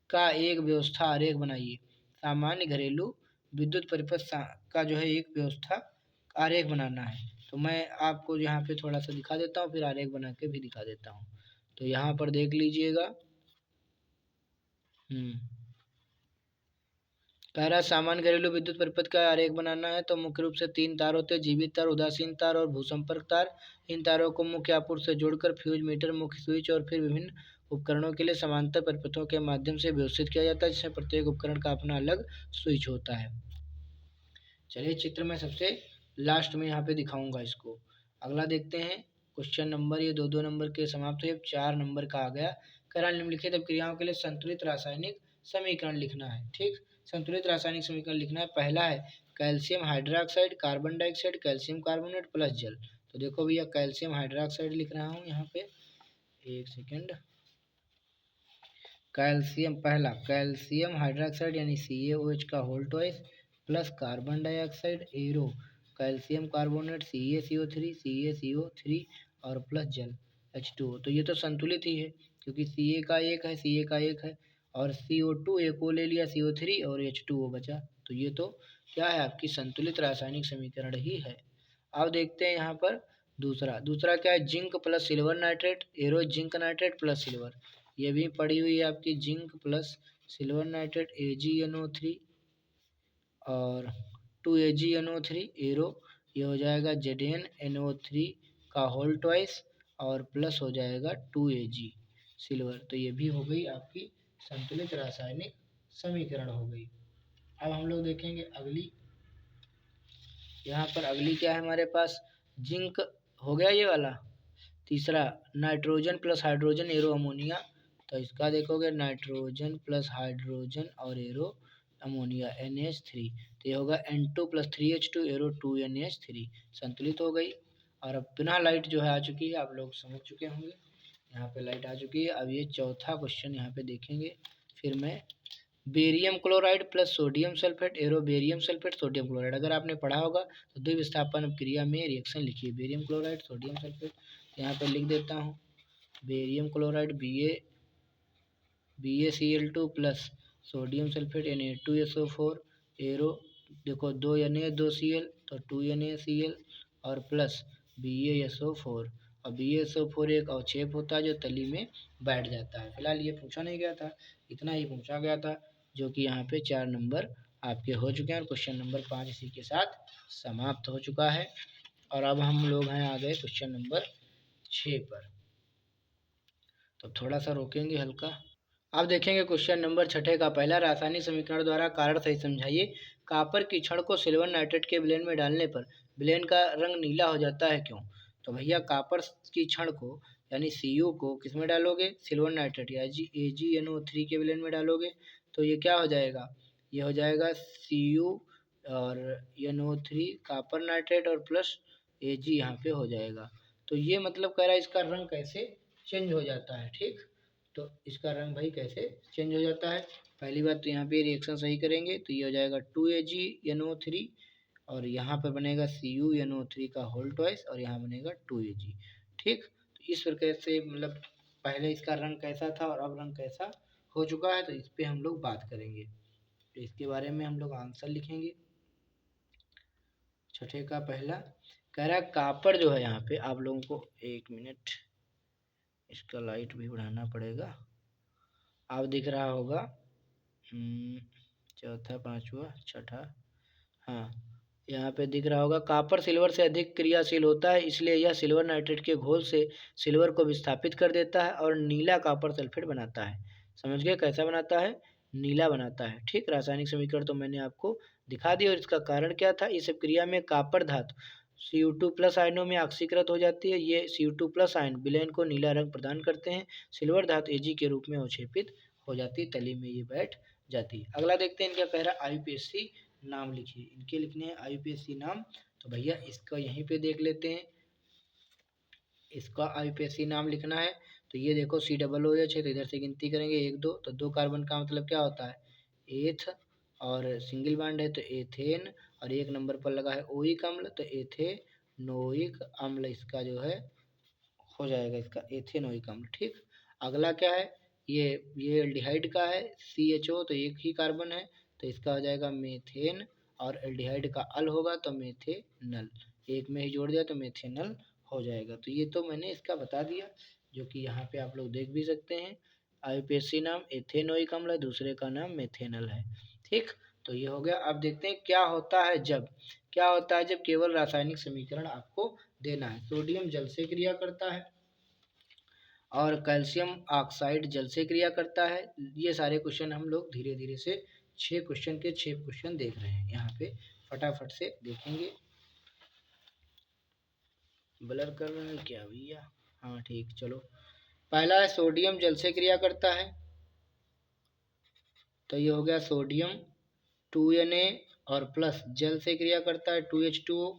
का एक व्यवस्था आरेख बनाइए। सामान्य घरेलू विद्युत परिपथ का जो है एक व्यवस्था आरेख बनाना है। तो मैं आपको यहाँ पे थोड़ा सा दिखा देता हूँ, फिर आरेख बना के भी दिखा देता हूँ। तो यहाँ पर देख लीजिएगा, कह रहा है सामान्य घरेलू विद्युत परिपथ का आरेख बनाना है। तो मुख्य रूप से 3 तार होते हैं, जीवित तार, उदासीन तार और भूसंपर्क तार। इन तारों को मुख्य आपूर्ति से जोड़कर फ्यूज, मीटर, मुख्य स्विच और फिर विभिन्न उपकरणों के लिए समांतर परिपथों के माध्यम से व्यवस्थित किया जाता है, जिसमें प्रत्येक उपकरण का अपना अलग स्विच होता है। चलिए चित्र में सबसे लास्ट में यहाँ पे दिखाऊंगा इसको। अगला देखते हैं क्वेश्चन नंबर, ये 2-2 नंबर के समाप्त हुए, अब 4 नंबर का आ गया। कह रहा निम्नलिखित अभिक्रियाओं के लिए संतुलित रासायनिक समीकरण लिखना है। ठीक, संतुलित रासायनिक समीकरण लिखना है। पहला है calcium hydroxide, carbon dioxide, calcium carbonate plus जल। तो देखो भैया कैल्शियम हाइड्रोक्साइड लिख रहा हूँ यहाँ पे, एक सेकेंड। कैल्शियम, पहला कैल्शियम हाइड्रोक्साइड यानी CaOH का whole twice plus carbon dioxide arrow calcium carbonate CaCO3 और प्लस जल H2O। तो ये तो संतुलित ही है क्योंकि Ca का एक है और CO2 एक और ले लिया, CO3 और H2O बचा। तो ये तो क्या है, आपकी संतुलित रासायनिक समीकरण ही है। अब देखते हैं यहाँ पर दूसरा क्या है, zinc plus silver nitrate, arrow zinc nitrate plus silver. ये भी पड़ी हुई है आपकी, zinc plus silver nitrate AgNO3 और 2AgNO3 एरो, ये हो जाएगा ZnNO3 का होल ट्वाइस और प्लस हो जाएगा 2Ag सिल्वर। तो ये भी हो गई आपकी संतुलित रासायनिक समीकरण हो गई। अब हम लोग देखेंगे अगली, यहाँ पर अगली क्या है हमारे पास, जिंक हो गया ये वाला। तीसरा nitrogen plus hydrogen arrow ammonia. तो इसका देखोगे नाइट्रोजन प्लस हाइड्रोजन और एरो अमोनिया NH3। तो ये होगा N2 plus 3H2 arrow 2NH3, संतुलित हो गई। और अब पुनः लाइट जो है आ चुकी है, आप लोग समझ चुके होंगे, यहाँ पे लाइट आ चुकी है। अब ये चौथा क्वेश्चन यहाँ पे देखेंगे फिर मैं, barium chloride plus sodium sulphate arrow barium sulphate sodium chloride. अगर आपने पढ़ा होगा तो द्विविस्थापन क्रिया में रिएक्शन लिखिए, बेरियम क्लोराइड सोडियम सल्फेट। यहाँ पे लिख देता हूँ barium chloride BaCl2 plus sodium sulphate Na2SO4 arrow, देखो 2 Na 2 Cl तो 2 NaCl और प्लस BaSO4। और BaSO4 एक अवक्षेप होता है जो तली में बैठ जाता है। फिलहाल ये पूछा नहीं गया था, इतना ही पूछा गया था, जो कि यहाँ पे 4 नंबर आपके हो चुके हैं और क्वेश्चन नंबर 5 इसी के साथ समाप्त हो चुका है। और अब हम लोग हैं आ गए क्वेश्चन नंबर 6 पर। तो थोड़ा सा रोकेंगे हल्का। अब देखेंगे क्वेश्चन नंबर 6 का पहला, रासायनिक समीकरण द्वारा कारण सही समझाइए। कॉपर की छड़ को सिल्वर नाइट्रेट के विलयन में डालने पर विलयन का रंग नीला हो जाता है, क्यों? तो भैया कॉपर की छड़ को यानी Cu को किस में डालोगे, सिल्वर नाइट्रेट या AgNO3 के विलयन में डालोगे तो ये क्या हो जाएगा, ये हो जाएगा Cu और NO3 कॉपर नाइट्रेट और प्लस Ag यहाँ पे हो जाएगा। तो ये मतलब कह रहा है इसका रंग कैसे चेंज हो जाता है। ठीक, तो इसका रंग भाई कैसे चेंज हो जाता है, पहली बात तो यहाँ पे रिएक्शन सही करेंगे तो ये हो जाएगा 2AgNO3 और यहाँ पर बनेगा CuNO3 का होल ट्वाइस और यहाँ बनेगा 2Ag। ठीक, तो इस प्रकार से मतलब पहले इसका रंग कैसा था और अब रंग कैसा हो चुका है, तो इस पर हम लोग बात करेंगे। तो इसके बारे में हम लोग आंसर लिखेंगे। 6 का पहला कह रहा है कॉपर जो है, यहाँ पे आप लोगों को 1 मिनट इसका लाइट भी बढ़ाना पड़ेगा, आप दिख रहा होगा। चौथा, पांचवा, छठा, हाँ यहाँ पे दिख रहा होगा, कॉपर सिल्वर से अधिक क्रियाशील होता है, इसलिए यह सिल्वर नाइट्रेट के घोल से सिल्वर को विस्थापित कर देता है और नीला कॉपर सल्फेट बनाता है। समझ गए कैसा बनाता है? नीला बनाता है। ठीक, रासायनिक समीकरण तो मैंने आपको दिखा दिया और इसका कारण क्या था। इस क्रिया में कॉपर धातु Cu2+ आयनों में ऑक्सीकृत हो जाती है। ये Cu2+ आयन विलयन को नीला रंग प्रदान करते हैं। सिल्वर धातु Ag के रूप में अवक्षेपित हो जाती है, तली में ये बैठ जाती है। अगला देखते हैं, इनका कह रहा है IUPAC नाम लिखिए। इनके लिखने हैं IUPAC नाम, तो भैया इसका यहीं पे देख लेते हैं। इसका IUPAC नाम लिखना है तो ये देखो COOH है, तो इधर से गिनती करेंगे 1 2, तो 2 कार्बन का मतलब क्या होता है? एथ, और सिंगल बॉन्ड है तो एथेन, और 1 नंबर पर लगा है ओइक अम्ल, तो एथेनोइक अम्ल इसका जो है हो जाएगा, इसका एथेनोइक अम्ल। ठीक, अगला क्या है? ये एल्डिहाइड का है, CHO, तो एक ही कार्बन है तो इसका हो जाएगा मेथेन, और एल्डिहाइड का अल होगा तो मेथेनल, एक में ही जोड़ दिया तो मेथेनल हो जाएगा। तो ये तो मैंने इसका बता दिया, जो कि यहाँ पे आप लोग देख भी सकते हैं। IUPAC नाम एथेनोइक अम्ल है, दूसरे का नाम मेथेनल है। ठीक, तो ये हो गया। अब देखते हैं क्या होता है जब केवल रासायनिक समीकरण आपको देना है। सोडियम जल से क्रिया करता है और कैल्शियम ऑक्साइड जल से क्रिया करता है। ये सारे क्वेश्चन हम लोग धीरे धीरे से 6 क्वेश्चन के 6 क्वेश्चन देख रहे हैं, यहाँ पे फटाफट से देखेंगे। ब्लर कर रहे हैं क्या भैया? हाँ ठीक, चलो। पहला है सोडियम जल से क्रिया करता है, तो ये हो गया सोडियम 2Na और प्लस जल से क्रिया करता है 2H2O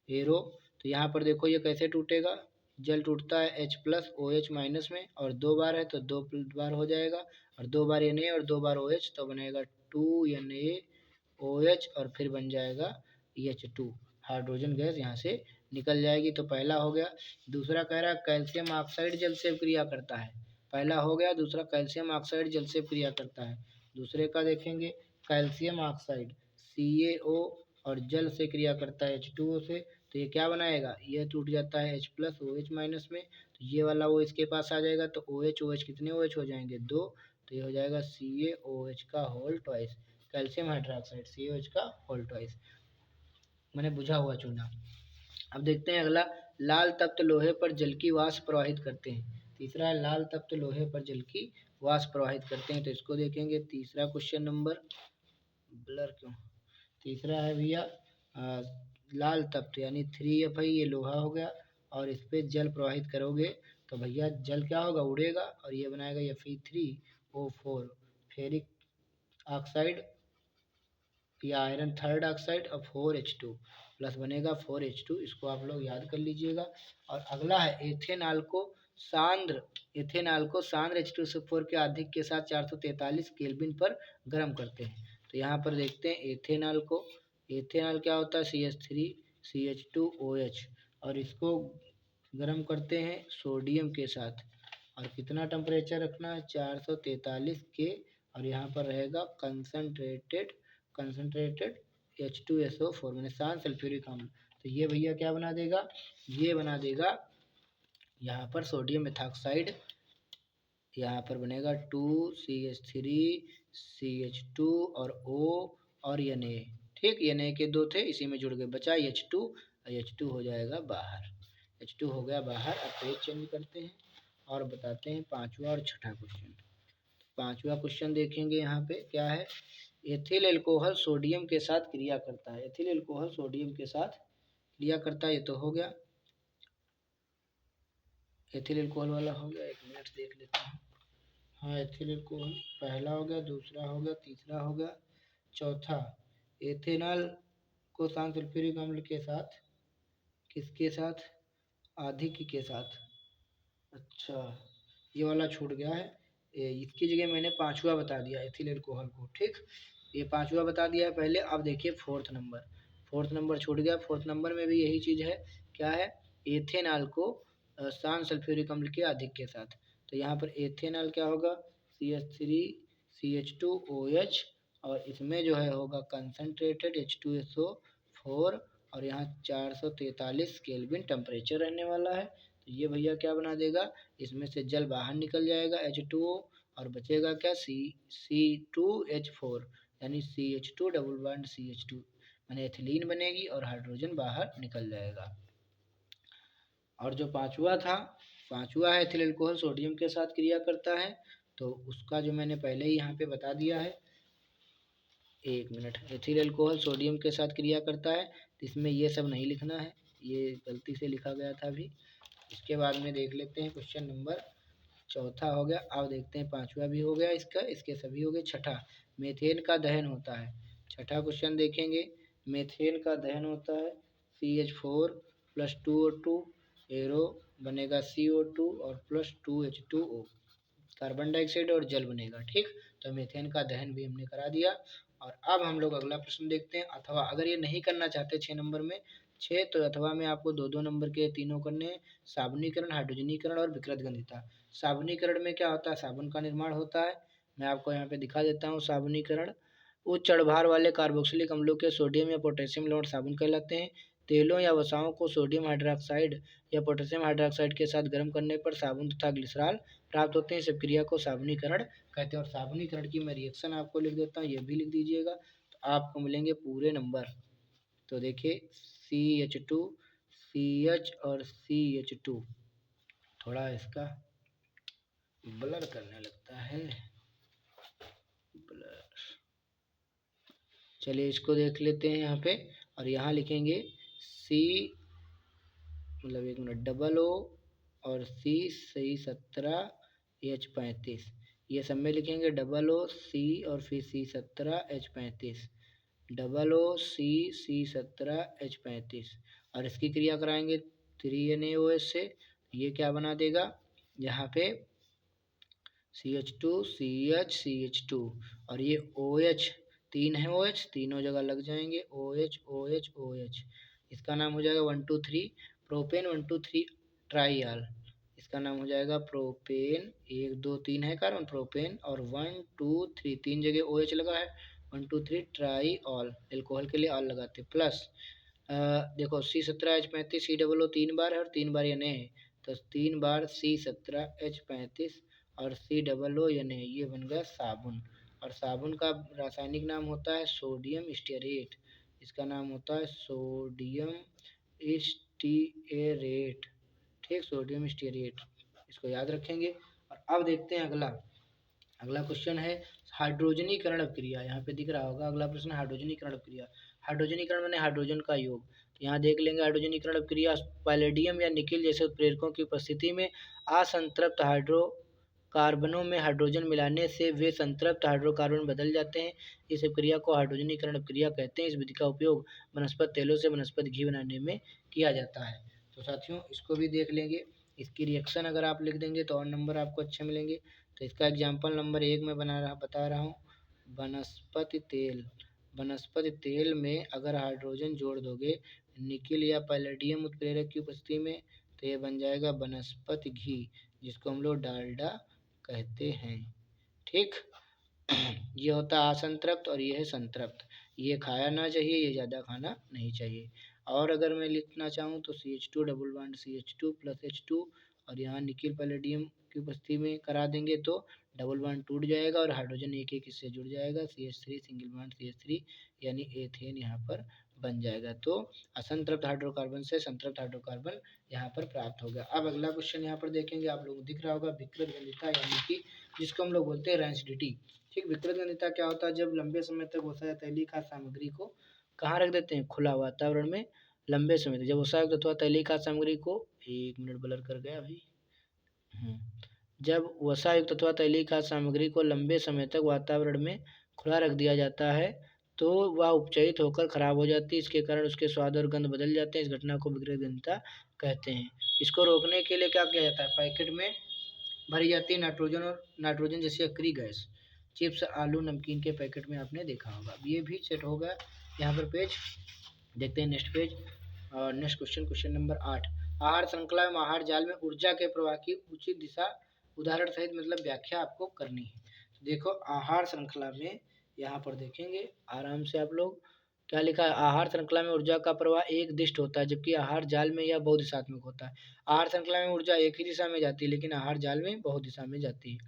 एरो। तो यहाँ पर देखो ये कैसे टूटेगा, जल टूटता है H+OH- में, और 2 बार है तो 2 बार हो जाएगा, और 2 बार Na और 2 बार OH तो बनेगा 2NaOH, और फिर बन जाएगा H2, हाइड्रोजन गैस यहाँ से निकल जाएगी। तो पहला हो गया। दूसरा कह रहा है कैल्शियम ऑक्साइड जल से क्रिया करता है, पहला हो गया। दूसरा कैल्शियम ऑक्साइड जल से क्रिया करता है। दूसरे का देखेंगे, कैल्शियम ऑक्साइड CaO और जल से क्रिया करता है H2O से, तो ये क्या बनाएगा? ये टूट जाता है H+OH- में, तो ये वाला वो इसके पास आ जाएगा, तो OH कितने OH हो जाएंगे? 2, तो ये हो जाएगा CaOH का whole twice, calcium hydroxide CaOH का होल ट्वाइस, मैंने बुझा हुआ चूना। अब देखते हैं अगला, लाल तप्त लोहे पर जल की वाष्प प्रवाहित करते हैं। तीसरा है लाल तप्त लोहे पर जल की वाष्प प्रवाहित करते हैं, तो इसको देखेंगे। तीसरा क्वेश्चन नंबर, ब्लर क्यों? तीसरा है भैया लाल तप्त यानी 3F है, ये लोहा हो गया, और इस पर जल प्रवाहित करोगे तो भैया जल क्या होगा? उड़ेगा, और ये बनाएगा Fe3O4 फेरिक ऑक्साइड या आयरन थर्ड ऑक्साइड और 4H2 प्लस बनेगा 4H2, इसको आप लोग याद कर लीजिएगा। और अगला है एथेनॉल को सांद्र H2SO4 के अधिक के साथ 443 केल्विन पर गर्म करते हैं। तो यहाँ पर देखते हैं एथेनॉल क्या होता है? CH3CH2OH, और इसको गर्म करते हैं सोडियम के साथ, और कितना टेम्परेचर रखना है? 443 के, और यहाँ पर रहेगा कंसनट्रेटेड H2SO4 मैंने शांत सल्फ्यूरिक अम्ल। तो ये भैया क्या बना देगा? ये बना देगा यहाँ पर सोडियम मेथॉक्साइड, यहाँ पर बनेगा 2CH3CH2 और O और Na। ठीक, Na के 2 थे, इसी में जुड़ गए, बचा H2, और H2 हो जाएगा बाहर, H2 हो गया बाहर। अब पेज चेंज करते हैं और बताते हैं पांचवा और छठा क्वेश्चन। पांचवा क्वेश्चन देखेंगे, यहाँ पे क्या है? एथिल एल्कोहल सोडियम के साथ क्रिया करता है। एथिल एल्कोहल सोडियम के साथ क्रिया करता है, ये तो हो गया। एथिल एल्कोहल वाला हो गया, 1 मिनट देख लेते हैं। हाँ, एथिल एल्कोहल पहला हो गया, दूसरा हो गया, तीसरा हो गया, चौथा एथेनॉल को शांत सल्फ्यूरिक अम्ल के साथ, किसके साथ? आधिक्य के साथ। अच्छा, ये वाला छूट गया है, इसकी जगह मैंने पांचवा बता दिया एथिल एल्कोहल को। ठीक, ये पांचवा बता दिया है पहले। अब देखिए फोर्थ नंबर छूट गया। फोर्थ नंबर में भी यही चीज़ है, क्या है? एथेनॉल को शांत सल्फ्यूरिक अम्ल के अधिक के साथ। तो यहाँ पर एथेनॉल क्या होगा? CH3CH2OH, और इसमें जो है होगा कंसनट्रेटेड H2SO4, और यहाँ 443 केल्विन टेम्परेचर रहने वाला है। तो ये भैया क्या बना देगा? इसमें से जल बाहर निकल जाएगा H2O, और बचेगा क्या? C2H4 यानी CH2 डबल बॉन्ड CH2, यानी एथिलीन बनेगी और हाइड्रोजन बाहर निकल जाएगा। और जो पांचवा है एथिल अल्कोहल सोडियम के साथ क्रिया करता है, तो उसका जो मैंने पहले ही यहाँ पे बता दिया है। एक मिनट, एथिल अल्कोहल सोडियम के साथ क्रिया करता है, इसमें ये सब नहीं लिखना है, ये गलती से लिखा गया था अभी। इसके बाद में देख लेते हैं क्वेश्चन नंबर चौथा हो गया। अब देखते हैं पांचवा भी हो गया इसका, इसके सभी हो गए। छठा, मीथेन का दहन होता है। छठा क्वेश्चन देखेंगे, मीथेन का दहन होता है, CH4 प्लस 2O2 एरो बनेगा CO2 और प्लस 2H2O, कार्बन डाइऑक्साइड और जल बनेगा। ठीक, तो मीथेन का दहन भी हमने करा दिया। और अब हम लोग अगला प्रश्न देखते हैं। अथवा अगर ये नहीं करना चाहते 6 नंबर में, 6 तो अथवा में आपको 2-2 नंबर के तीनों करने हैं, साबुनीकरण, हाइड्रोजनीकरण और विकृत गंधिता। साबुनीकरण में क्या होता है, साबुन का निर्माण होता है। मैं आपको यहाँ पे दिखा देता हूँ साबुनीकरण। उच्च जड़भार वाले कार्बोक्सिलिक अम्लों के सोडियम या पोटेशियम लवण साबुन कहलाते हैं। तेलों या वसाओं को सोडियम हाइड्रोक्साइड या पोटेशियम हाइड्रोक्साइड के साथ गर्म करने पर साबुन तथा ग्लिसरॉल प्राप्त होते हैं। इस क्रिया को साबुनीकरण कहते हैं। और साबुनीकरण की मैं रिएक्शन आपको लिख देता हूँ, ये भी लिख दीजिएगा, तो आपको मिलेंगे पूरे नंबर। तो देखिए CH2, CH और CH2, थोड़ा इसका ब्लर करने लगता है, ब्लर। चलिए इसको देख लेते हैं यहाँ पे, और यहाँ लिखेंगे C, मतलब एक मिनट, डबल O और C17H35, ये सब में लिखेंगे डबल O C और फिर C17H35, डबल O C17H35, और इसकी क्रिया कराएंगे 3NaOH से। ये क्या बना देगा, यहाँ पे CH2 CH CH2, और ये OH, 3 है OH, तीनों जगह लग जाएंगे, OH OH OH। इसका नाम हो जाएगा 1 2 3 प्रोपेन, 1 2 3 ट्राईआल। इसका नाम हो जाएगा प्रोपेन, 1 2 3 है कार्बन प्रोपेन, और 1 2 3 तीन जगह OH लगा है, 1 2 3 ट्राईऑल, एल्कोहल के लिए ऑल लगाते, प्लस देखो C17H35, C डबल O 3 बार है और 3 बार Na है, तो 3 बार C17H35 और C डबल O Na, ये बन गया साबुन। और साबुन का रासायनिक नाम होता है सोडियम स्टीयरेट। इसका नाम होता है सोडियम स्टीयरेट। ठीक, सोडियम स्टीयरेट, इसको याद रखेंगे। और अब देखते हैं अगला क्वेश्चन है हाइड्रोजनीकरण अभिक्रिया। यहाँ पे दिख रहा होगा अगला प्रश्न, हाइड्रोजनीकरण अभिक्रिया। हाइड्रोजनीकरण माने हाइड्रोजन का योग। तो यहाँ देख लेंगे हाइड्रोजनीकरण अभिक्रिया, पैलेडियम या निकिल जैसे उत्प्रेरकों की उपस्थिति में असंतृप्त हाइड्रोकार्बनों में हाइड्रोजन मिलाने से वे संतृप्त हाइड्रोकार्बन बदल जाते हैं। इस अभिक्रिया को हाइड्रोजनीकरण अभिक्रिया कहते हैं। इस विधि का उपयोग वनस्पति तेलों से वनस्पति घी बनाने में किया जाता है। तो साथियों इसको भी देख लेंगे, इसकी रिएक्शन अगर आप लिख देंगे तो और नंबर आपको अच्छे मिलेंगे। तो इसका एग्जाम्पल नंबर 1 में बता रहा हूँ, वनस्पति तेल में अगर हाइड्रोजन जोड़ दोगे निकिल या पैलेडियम उत्प्रेरक की उपस्थिति में, तो ये बन जाएगा वनस्पति घी, जिसको हम लोग डालडा कहते हैं। ठीक, ये होता है असंतृप्त और ये है संतृप्त। ये खाया ना चाहिए, ये ज़्यादा खाना नहीं चाहिए। और अगर मैं लिखना चाहूँ तो CH2 double bond CH2 plus H2, और यहाँ निकिल पैलेडियम की उपस्थिति में करा देंगे तो डबल बॉन्ड टूट जाएगा और हाइड्रोजन एक एक इससे जुड़ जाएगा, CH3 सिंगल बॉन्ड CH3, यानी एथेन यहाँ पर बन जाएगा। तो असंतृप्त हाइड्रोकार्बन से संतृप्त हाइड्रोकार्बन यहाँ पर प्राप्त हो गया। अब अगला क्वेश्चन यहाँ पर देखेंगे, आप लोगों को दिख रहा होगा विकृत गंधिता, यानी कि जिसको हम लोग बोलते हैं रैंसिडिटी। ठीक, विकृत गंधिता क्या होता है, जब लंबे समय तक वसा या तैलीय खाद्य सामग्री को कहाँ रख देते हैं, खुला वातावरण में लंबे समय तक। जब वसायुक्त अथवा तैलीय खाद्य सामग्री को, एक मिनट ब्लर कर गया अभी, जब वसायुक्त अथवा तैलीय खाद्य सामग्री को लंबे समय तक वातावरण में खुला रख दिया जाता है तो वह उपचयित होकर खराब हो जाती है। इसके कारण उसके स्वाद और गंध बदल जाते हैं। इस घटना को विकृत गंधिता कहते हैं। इसको रोकने के लिए क्या किया जाता है, पैकेट में भरी जाती है नाइट्रोजन जैसी अक्रिय गैस। चिप्स, आलू, नमकीन के पैकेट में आपने देखा होगा। ये भी सेट हो गया। यहाँ पर पेज देखते हैं, नेक्स्ट पेज और नेक्स्ट क्वेश्चन नंबर 8। आहार श्रृंखला में आहार जाल में ऊर्जा के प्रवाह की उचित दिशा उदाहरण सहित मतलब व्याख्या आपको करनी है। तो देखो आहार श्रृंखला में यहाँ पर देखेंगे आराम से आप लोग, क्या लिखा है, आहार श्रृंखला में ऊर्जा का प्रवाह एक दिष्ट होता है, जबकि आहार जाल में यह बहुदिशात्मक होता है। आहार श्रृंखला में ऊर्जा एक ही दिशा में जाती है, लेकिन आहार जाल में बहुदिशा में जाती है।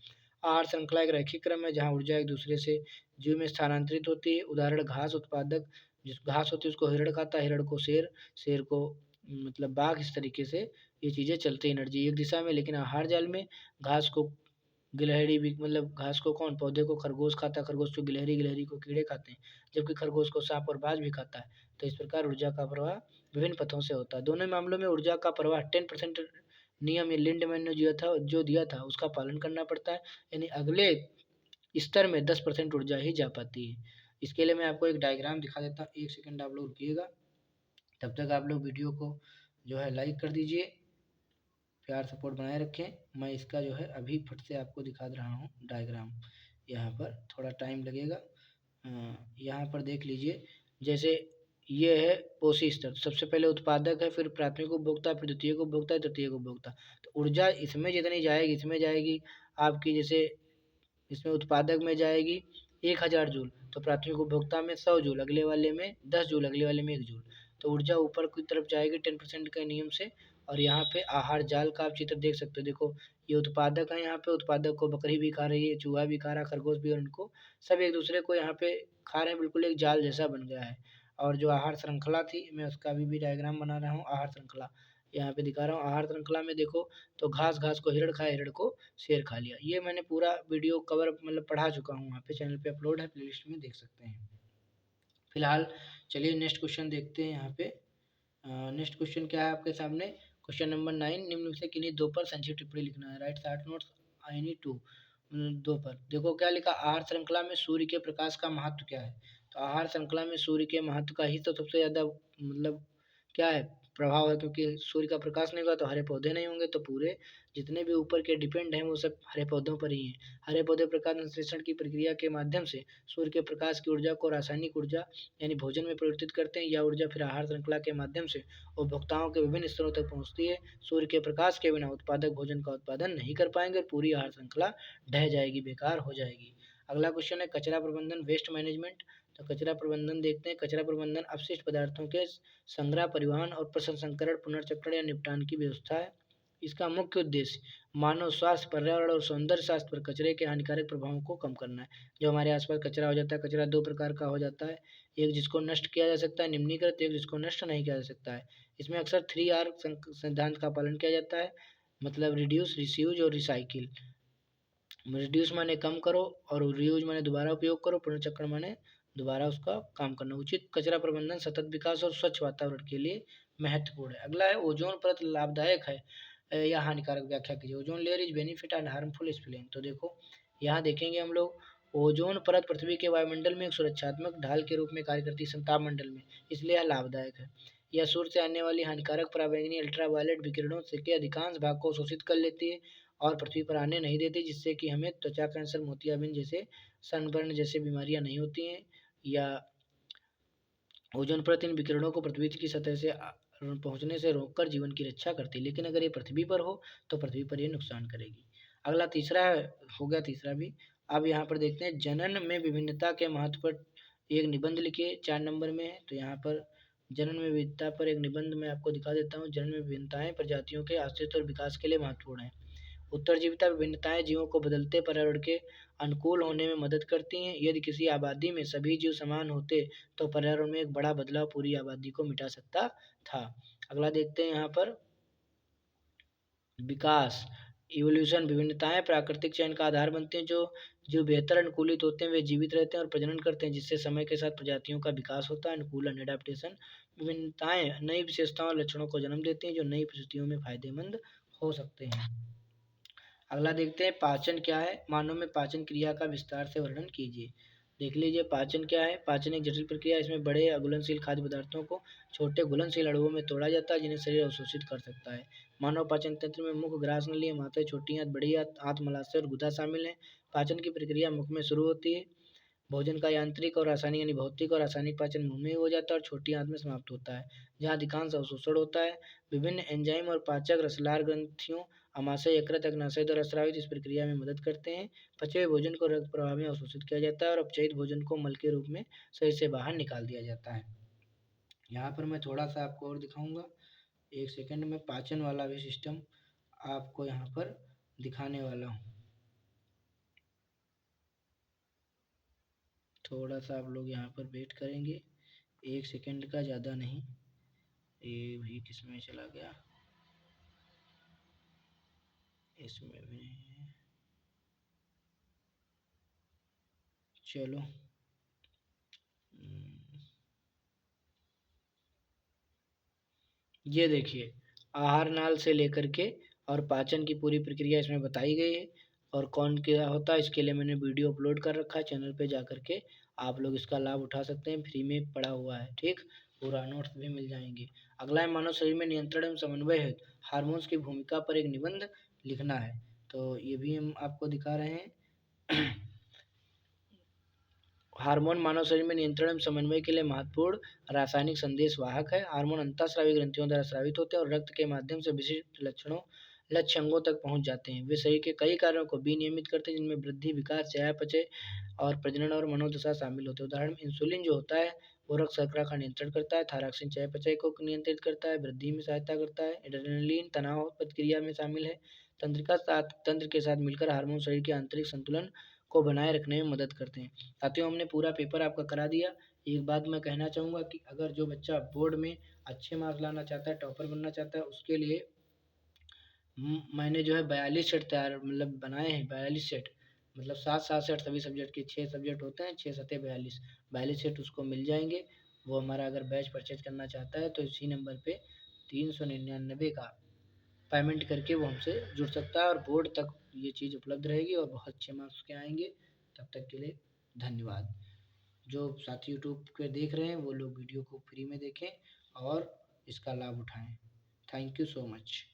आहार श्रृंखला एक रैखिक क्रम है जहाँ ऊर्जा एक दूसरे से जीव में स्थानांतरित होती है। उदाहरण घास उत्पादक जिस घास होती है उसको हिरण खाता है, हिरण को शेर, शेर को मतलब बाघ, इस तरीके से ये चीज़ें चलती एनर्जी एक दिशा में। लेकिन आहार जाल में घास को गिलहरी भी, मतलब घास को कौन, पौधे को खरगोश खाता है, खरगोश को गिलहरी, गिलहरी को कीड़े खाते हैं, जबकि खरगोश को सांप और बाज भी खाता है। तो इस प्रकार ऊर्जा का प्रवाह विभिन्न पथों से होता है। दोनों मामलों में ऊर्जा का प्रवाह 10% नियम, ये लिंडमैन ने जो दिया था उसका पालन करना पड़ता है, यानी अगले स्तर में 10% ऊर्जा ही जा पाती है। इसके लिए मैं आपको एक डायग्राम दिखा देता हूँ, एक सेकंड आप लोग रुकिएगा। तब तक आप लोग वीडियो को जो है लाइक कर दीजिए, प्यार सपोर्ट बनाए रखें। मैं इसका जो है अभी फट से आपको दिखा रहा हूँ डायग्राम। यहाँ पर थोड़ा टाइम लगेगा। यहाँ पर देख लीजिए, जैसे ये है पोषी स्तर, सबसे पहले उत्पादक है, फिर प्राथमिक उपभोक्ता, फिर द्वितीयक उपभोक्ता, तृतीयक उपभोक्ता। तो ऊर्जा इसमें जितनी जाएगी, इसमें जाएगी आपकी, जैसे इसमें उत्पादक में जाएगी 1000 जूल, तो प्राथमिक उपभोक्ता में 100 जूल, अगले वाले में 10 जूल, अगले वाले में 1 जूल। तो ऊर्जा ऊपर की तरफ जाएगी 10% के नियम से। और यहाँ पे आहार जाल का आप चित्र देख सकते हो। देखो ये उत्पादक है, यहाँ पे उत्पादक को बकरी भी खा रही है, चूहा भी खा रहा है, खरगोश भी, और उनको सब एक दूसरे को यहाँ पे खा रहे हैं, बिल्कुल एक जाल जैसा बन गया है। और जो आहार श्रृंखला थी, मैं उसका अभी भी डायग्राम बना रहा हूँ। आहार श्रृंखला यहाँ पे दिखा रहा हूँ। आहार श्रृंखला में देखो तो घास, घास को हिरण खाया, हिरण को शेर खा लिया। ये मैंने पूरा वीडियो कवर मतलब पढ़ा चुका हूँ, वहाँ पे चैनल पे अपलोड है, प्लेलिस्ट में देख सकते हैं। फिलहाल चलिए नेक्स्ट क्वेश्चन देखते हैं। यहाँ पे नेक्स्ट क्वेश्चन क्या है आपके सामने, क्वेश्चन नंबर 9, निम्न में से किन्हीं दो पर संक्षिप्त टिप्पणी लिखना है। Right short notes any two, दो पर। देखो क्या लिखा, आहार श्रृंखला में सूर्य के प्रकाश का महत्व क्या है। तो आहार श्रृंखला में सूर्य के महत्व का ही तो सबसे ज़्यादा मतलब क्या है, प्रभाव है, क्योंकि सूर्य का प्रकाश नहीं होगा तो हरे पौधे नहीं होंगे। तो पूरे जितने भी ऊपर के डिपेंड हैं वो सब हरे पौधों पर ही हैं। हरे पौधे प्रकाश संश्लेषण की प्रक्रिया के माध्यम से सूर्य के प्रकाश की ऊर्जा को रासायनिक ऊर्जा यानी भोजन में परिवर्तित करते हैं। यह ऊर्जा फिर आहार श्रृंखला के माध्यम से उपभोक्ताओं के विभिन्न स्तरों तक पहुंचती है। सूर्य के प्रकाश के बिना उत्पादक भोजन का उत्पादन नहीं कर पाएंगे और पूरी आहार श्रृंखला ढह जाएगी, बेकार हो जाएगी। अगला क्वेश्चन है कचरा प्रबंधन, वेस्ट मैनेजमेंट। तो कचरा प्रबंधन देखते हैं। कचरा प्रबंधन अपशिष्ट पदार्थों के संग्रह, परिवहन और प्रसंस्करण, पुनर्चक्रण या निपटान की व्यवस्था है। इसका मुख्य उद्देश्य मानव स्वास्थ्य, पर्यावरण और सौंदर्य शास्त्र पर कचरे के हानिकारक प्रभावों को कम करना है। जो हमारे आसपास कचरा हो जाता है, कचरा दो प्रकार का हो जाता है, एक जिसको नष्ट किया जा सकता है निम्नीकृत, एक जिसको नष्ट नहीं किया जा सकता है। इसमें अक्सर 3R सिद्धांत का पालन किया जाता है, मतलब रिड्यूस, रिस्यूज और रिसाइकिल। रिड्यूस माने कम करो, और रीयूज माने दोबारा उपयोग करो, पुनर्चक्रण माने दोबारा उसका काम करना। उचित कचरा प्रबंधन सतत विकास और स्वच्छ वातावरण के लिए महत्वपूर्ण है। अगला है ओजोन परत लाभदायक है या हानिकारक, व्याख्या कीजिए। Ozone layer is benefit and harmful explain. तो देखो यहाँ देखेंगे हम लोग, ओजोन परत पृथ्वी के वायुमंडल में एक सुरक्षात्मक ढाल के रूप में कार्य करती है तापमंडल में, इसलिए यह लाभदायक है। यह सूर्य से आने वाली हानिकारक पराबैंगनी अल्ट्रावायलेट विकिरणों से के अधिकांश भाग को शोषित कर लेती है और पृथ्वी पर आने नहीं देती, जिससे कि हमें त्वचा कैंसर, मोतियाबिंद जैसे सनबर्न जैसे बीमारियां नहीं होती हैं। या ओजोन परत इन विकिरणों को पृथ्वी की सतह से पहुंचने से रोककर जीवन की रक्षा करती है, लेकिन अगर ये पृथ्वी पर हो तो पृथ्वी पर ये नुकसान करेगी। अगला तीसरा हो गया, तीसरा भी। अब यहाँ पर देखते हैं जनन में विभिन्नता के महत्व पर एक निबंध लिखिए, 4 नंबर में है। तो यहाँ पर जनन में विविधता पर एक निबंध मैं आपको दिखा देता हूँ। जनन में विभिन्नताएं प्रजातियों के अस्तित्व और विकास के लिए महत्वपूर्ण है। उत्तरजीविता विभिन्नताएं जीवों को बदलते पर्यावरण के अनुकूल होने में मदद करती हैं। यदि किसी आबादी में सभी जीव समान होते तो पर्यावरण में एक बड़ा बदलाव पूरी आबादी को मिटा सकता था। अगला देखते हैं यहाँ पर विकास, इवोल्यूशन। विभिन्नताएं प्राकृतिक चयन का आधार बनते हैं। जो जो बेहतर अनुकूलित होते हैं वे जीवित रहते हैं और प्रजनन करते हैं, जिससे समय के साथ प्रजातियों का विकास होता है। अनुकूलन, एडाप्टेशन। विभिन्नताएं नई विशेषताओं और लक्षणों को जन्म देती हैं जो नई परिस्थितियों में फायदेमंद हो सकते हैं। अगला देखते हैं पाचन क्या है। मानव में पाचन क्रिया का विस्तार से वर्णन कीजिए। देख लीजिए पाचन क्या है। पाचन एक जटिल प्रक्रिया है। इसमें बड़े अघुलनशील खाद्य पदार्थों को छोटे घुलनशील अणुओं में तोड़ा जाता है, जिन्हें शरीर अवशोषित कर सकता है। मानव पाचन तंत्र में मुख्य ग्रास नली, माते, छोटी आंत, बड़ी आंत, आंत मलाशय और गुदा शामिल है। पाचन की प्रक्रिया मुख में शुरू होती है। भोजन का यांत्रिक और रासायनिक यानी भौतिक और रासायनिक पाचन मुंह में हो जाता है और छोटी आंत में समाप्त होता है, जहाँ अधिकांश अवशोषण होता है। विभिन्न एंजाइम और पाचक रसलार ग्रंथियों, अमाशय, यकृत, अग्नाशय द्वारा स्रावित इस प्रक्रिया में मदद करते हैं। पचे हुए भोजन को रक्त प्रवाह में अवशोषित किया जाता है और अपचयित भोजन को मल के रूप में शरीर से बाहर निकाल दिया जाता है। यहाँ पर मैं थोड़ा सा आपको और दिखाऊंगा, एक सेकंड में पाचन वाला भी सिस्टम आपको यहाँ पर दिखाने वाला हूँ। थोड़ा सा आप लोग यहाँ पर वेट करेंगे, 1 सेकंड का, ज़्यादा नहीं। ये भी किस में चला गया, इसमें भी चलो। ये देखिए, आहार नाल से लेकर के और पाचन की पूरी प्रक्रिया इसमें बताई गई है, और कौन क्या होता है इसके लिए मैंने वीडियो अपलोड कर रखा है चैनल पे, जा करके आप लोग इसका लाभ उठा सकते हैं, फ्री में पड़ा हुआ है, ठीक। पूरा नोट्स भी मिल जाएंगे। अगला है, मानव शरीर में नियंत्रण एवं समन्वय हेतु हार्मोन्स की भूमिका पर एक निबंध लिखना है। तो ये भी हम आपको दिखा रहे हैं। हार्मोन मानव शरीर में नियंत्रण एवं समन्वय के लिए महत्वपूर्ण रासायनिक संदेश वाहक है। हार्मोन अंतःस्रावी ग्रंथियों द्वारा स्रावित होते हैं और रक्त के माध्यम से विशिष्ट लक्ष्य अंगों तक पहुंच जाते हैं। वे शरीर के कई कार्यों को विनियमित करते हैं, जिनमें वृद्धि, विकास, चयापचय और प्रजनन और मनोदशा शामिल होते हैं। उदाहरण, इंसुलिन जो होता है वो रक्त शर्करा का नियंत्रण करता है। थायरॉक्सिन चयापचय को नियंत्रित करता है, वृद्धि में सहायता करता है। एड्रेनलिन तनाव प्रतिक्रिया में शामिल है। तंत्र के साथ मिलकर हार्मोन शरीर के आंतरिक संतुलन को बनाए रखने में मदद करते हैं। साथियों, हमने पूरा पेपर आपका करा दिया। एक बात मैं कहना चाहूँगा कि अगर जो बच्चा बोर्ड में अच्छे मार्क्स लाना चाहता है, टॉपर बनना चाहता है, उसके लिए मैंने जो है 42 सेट तैयार मतलब बनाए हैं। 42 सेट मतलब 7-7 सेट सभी सब्जेक्ट के, 6 सब्जेक्ट होते हैं, 6 सतह 42 सेट उसको मिल जाएंगे। वो हमारा अगर बैच परचेज करना चाहता है तो इसी नंबर पे 399 का पेमेंट करके वो हमसे जुड़ सकता है, और बोर्ड तक ये चीज़ उपलब्ध रहेगी और बहुत अच्छे मार्क्स के आएंगे। तब तक के लिए धन्यवाद। जो साथी यूट्यूब पे देख रहे हैं वो लोग वीडियो को फ्री में देखें और इसका लाभ उठाएं। Thank you so much.